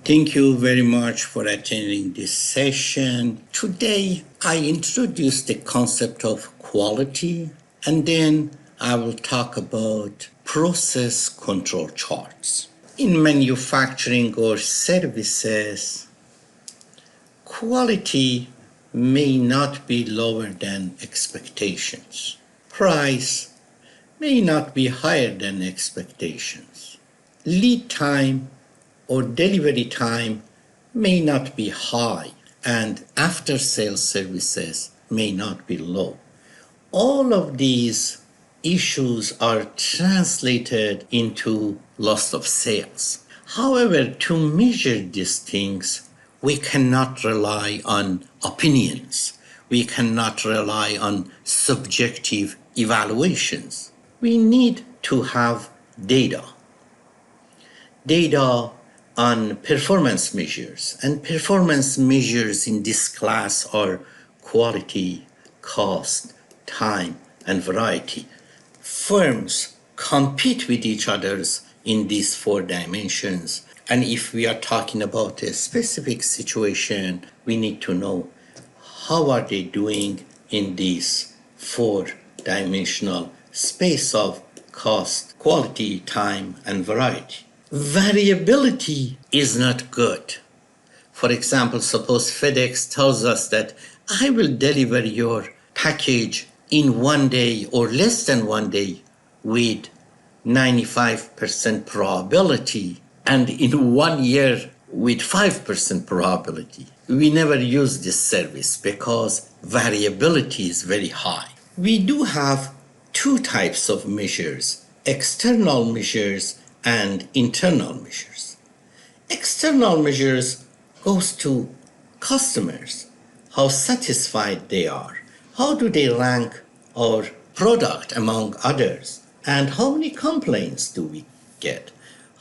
Thank you very much for attending this session. Today, I introduce the concept of quality, and then I will talk about process control charts. In manufacturing or services, quality may not be lower than expectations. Price may not be higher than expectations. Lead time or delivery time may not be high, and after-sales services may not be low. All of these issues are translated into loss of sales. However, to measure these things, we cannot rely on opinions. We cannot rely on subjective evaluations. We need to have data on performance measures. And performance measures in this class are quality, cost, time, and variety. Firms compete with each other in these 4 dimensions. And if we are talking about a specific situation, we need to know how are they doing in this 4-dimensional space of cost, quality, time, and variety. Variability is not good. For example, suppose FedEx tells us that I will deliver your package in 1 day or less than 1 day with 95% probability, and in 1 year with 5% probability. We never use this service because variability is very high. We do have 2 types of measures: external measures and internal measures. External measures goes to customers, how satisfied they are, how do they rank our product among others, and how many complaints do we get,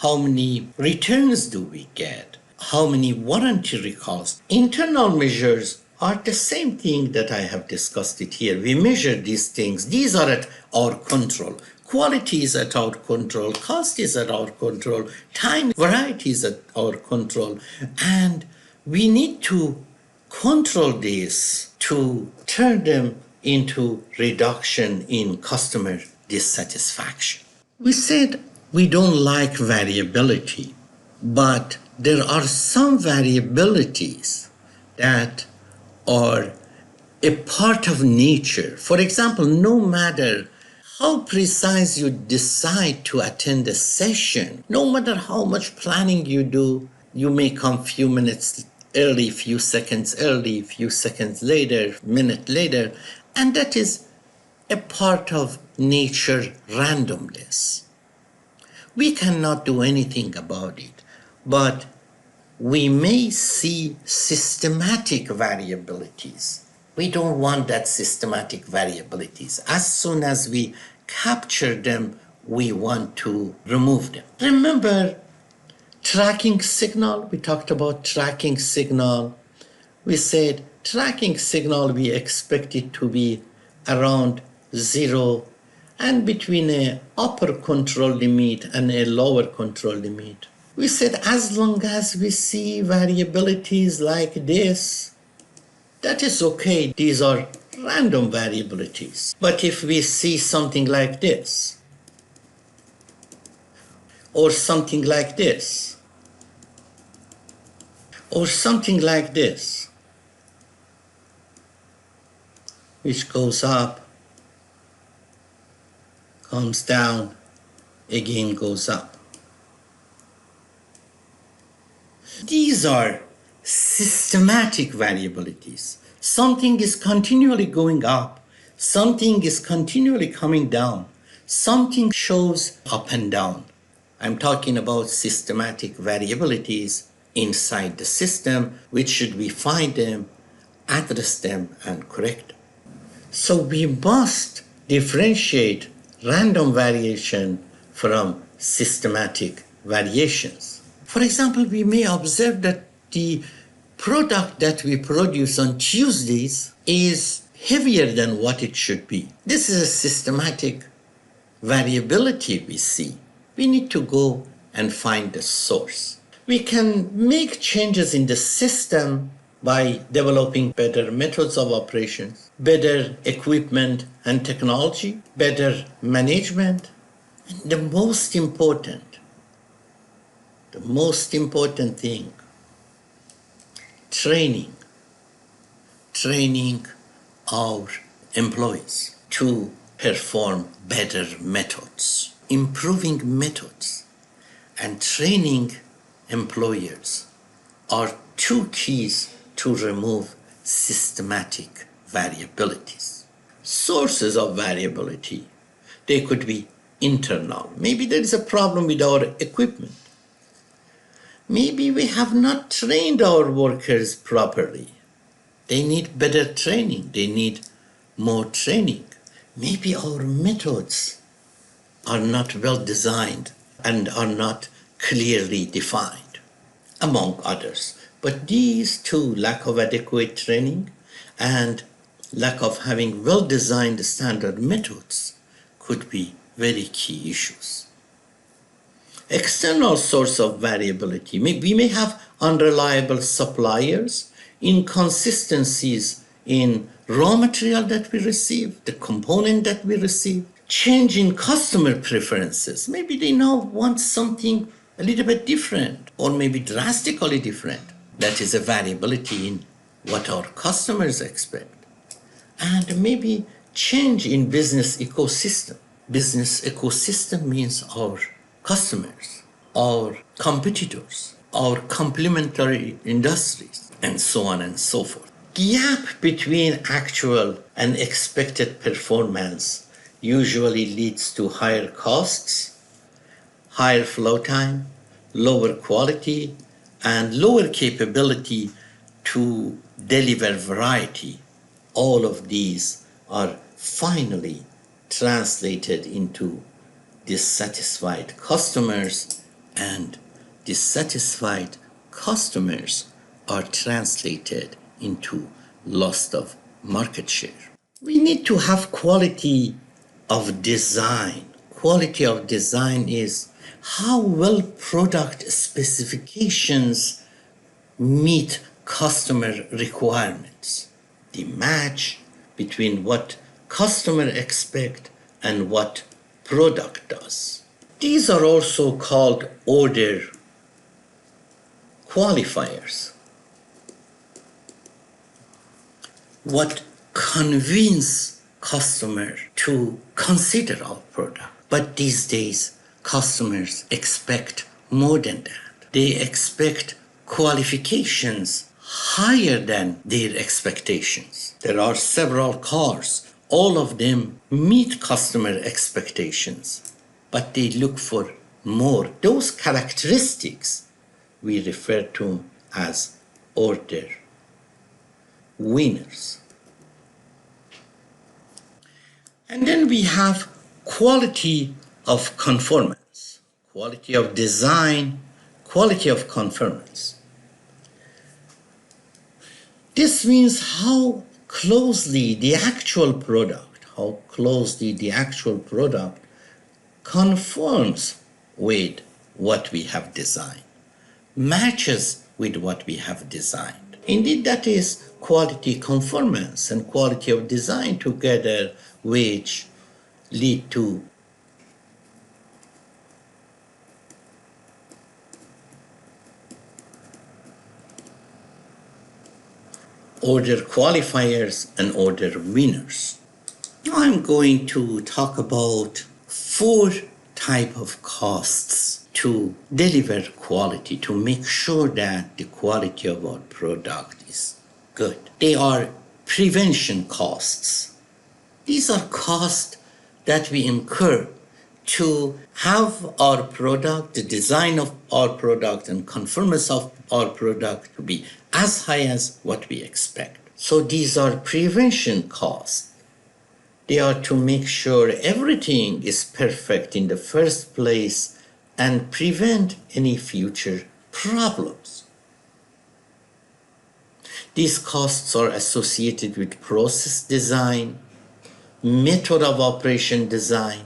how many returns do we get, how many warranty recalls. Internal measures are the same thing that I have discussed it here. We measure these things. These are at our control. Quality is at our control, cost is at our control, time, variety is at our control, and we need to control this to turn them into reduction in customer dissatisfaction. We said we don't like variability, but there are some variabilities that are a part of nature. For example, no matter how precise you decide to attend a session, no matter how much planning you do, you may come few minutes early, few seconds early, few seconds later, minute later, and that is a part of nature randomness. We cannot do anything about it, but we may see systematic variabilities. We don't want that systematic variabilities. As soon as we capture them, we want to remove them. Remember tracking signal? We talked about tracking signal. We said tracking signal, we expect it to be around 0 and between an upper control limit and a lower control limit. We said as long as we see variabilities like this, that is okay. These are random variabilities. But if we see something like this, or something like this, or something like this, which goes up, comes down, again goes up. These are systematic variabilities. Something is continually going up, something is continually coming down, something shows up and down. I'm talking about systematic variabilities inside the system, which should we find them, address them, and correct them. So we must differentiate random variation from systematic variations. For example, we may observe that the product that we produce on Tuesdays is heavier than what it should be. This is a systematic variability we see. We need to go and find the source. We can make changes in the system by developing better methods of operation, better equipment and technology, better management. And the most important thing, training our employees to perform better methods, improving methods, and training employers are two keys to remove systematic variabilities. Sources of variability, they could be internal. Maybe there is a problem with our equipment. Maybe we have not trained our workers properly. They need better training. They need more training. Maybe our methods are not well designed and are not clearly defined, among others. But these two, lack of adequate training and lack of having well-designed standard methods, could be very key issues. External source of variability. We may have unreliable suppliers, inconsistencies in raw material that we receive, the component that we receive, change in customer preferences. Maybe they now want something a little bit different or maybe drastically different. That is a variability in what our customers expect. And maybe change in business ecosystem. Business ecosystem means our customers, our competitors, our complementary industries, and so on and so forth. Gap between actual and expected performance usually leads to higher costs, higher flow time, lower quality, and lower capability to deliver variety. All of these are finally translated into dissatisfied customers, and dissatisfied customers are translated into loss of market share. We need to have quality of design. Quality of design is how well product specifications meet customer requirements. The match between what customer expect and what product does. These are also called order qualifiers. What convince customer to consider our product. But these days, customers expect more than that. They expect qualifications higher than their expectations. There are several cars. All of them meet customer expectations, but they look for more. Those characteristics we refer to as order winners. And then we have quality of conformance, quality of design, quality of conformance. This means how closely the actual product conforms with what we have designed, matches with what we have designed. Indeed, that is quality conformance and quality of design together, which lead to order qualifiers and order winners. Now I'm going to talk about 4 types of costs to deliver quality, to make sure that the quality of our product is good. They are prevention costs. These are costs that we incur to have our product, the design of our product and conformance of our product to be as high as what we expect. So these are prevention costs. They are to make sure everything is perfect in the first place and prevent any future problems. These costs are associated with process design, method of operation design,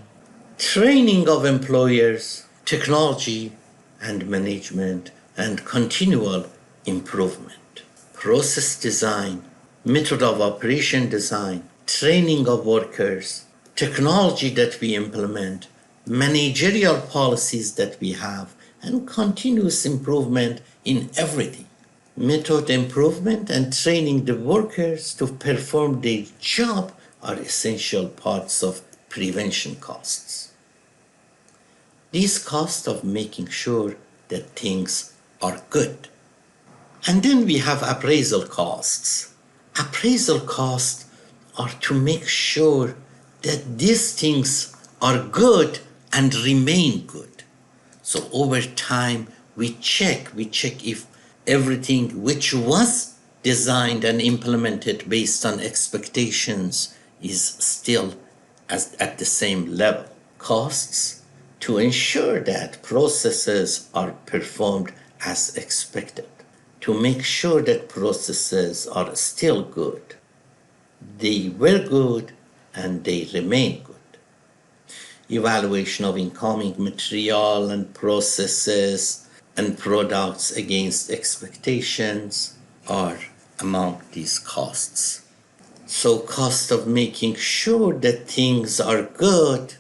training of employers, technology and management, and continual improvement. Process design, method of operation design, training of workers, technology that we implement, managerial policies that we have, and continuous improvement in everything. Method improvement and training the workers to perform their job are essential parts of prevention costs. These costs of making sure that things are good. And then we have appraisal costs. Appraisal costs are to make sure that these things are good and remain good. So over time, we check if everything which was designed and implemented based on expectations is still at the same level. Costs to ensure that processes are performed as expected, to make sure that processes are still good. They were good and they remain good. Evaluation of incoming material and processes and products against expectations are among these costs. So cost of making sure that things are good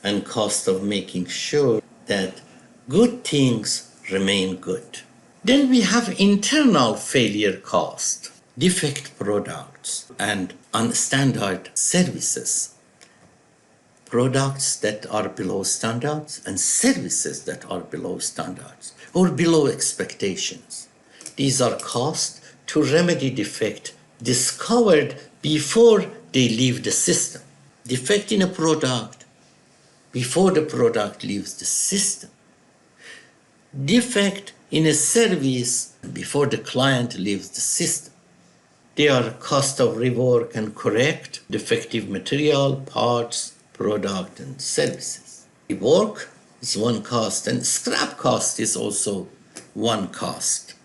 and cost of making sure that good things remain good. Then we have internal failure cost, defect products and unstandard services. Products that are below standards and services that are below standards or below expectations. These are costs to remedy defect discovered before they leave the system. Defect in a product before the product leaves the system. Defect in a service before the client leaves the system. They are cost of rework and correct defective material, parts, product, and services. Rework is one cost, and scrap cost is also one cost.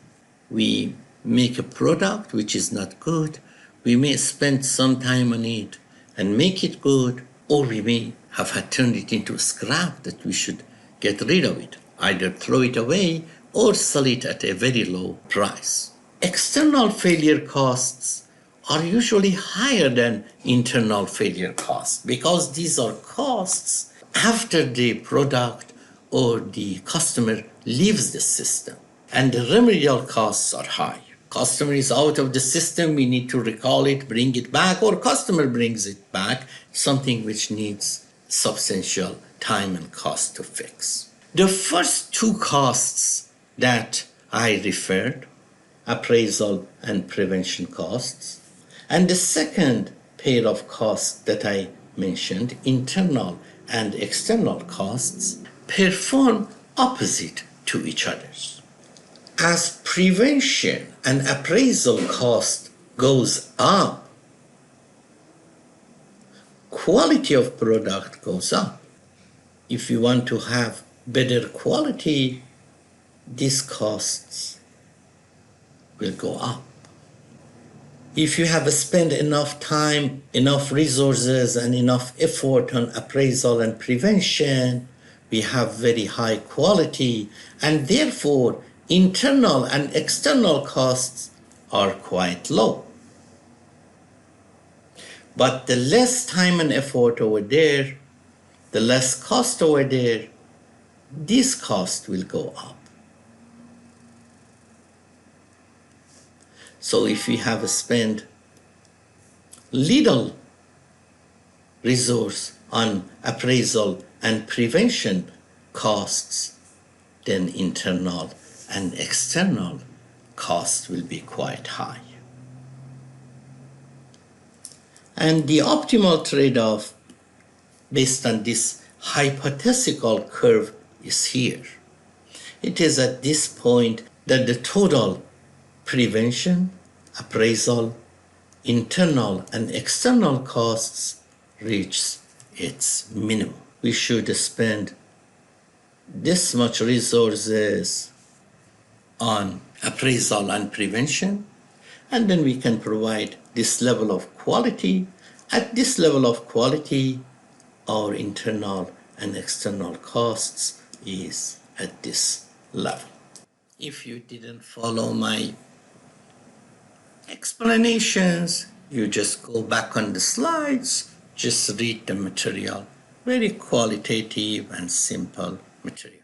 We make a product which is not good. We may spend some time on it and make it good, or we may have had turned it into scrap that we should get rid of it, either throw it away or sell it at a very low price. External failure costs are usually higher than internal failure costs because these are costs after the product or the customer leaves the system, and the remedial costs are high. Customer is out of the system, we need to recall it, bring it back, or customer brings it back, something which needs substantial time and cost to fix. The first two costs that I referred, appraisal and prevention costs, and the second pair of costs that I mentioned, internal and external costs, perform opposite to each other. As prevention and appraisal cost goes up, quality of product goes up. If you want to have better quality, these costs will go up. If you have spent enough time, enough resources, and enough effort on appraisal and prevention, we have very high quality, and therefore internal and external costs are quite low. But the less time and effort over there, the less cost over there, this cost will go up. So if we have spent little resource on appraisal and prevention costs, then internal and external costs will be quite high. And the optimal trade-off based on this hypothetical curve is here. It is at this point that the total prevention, appraisal, internal and external costs reach its minimum. We should spend this much resources on appraisal and prevention, and then we can provide this level of quality. At this level of quality, our internal and external costs is at this level. If you didn't follow my explanations, you just go back on the slides, just read the material. Very qualitative and simple material.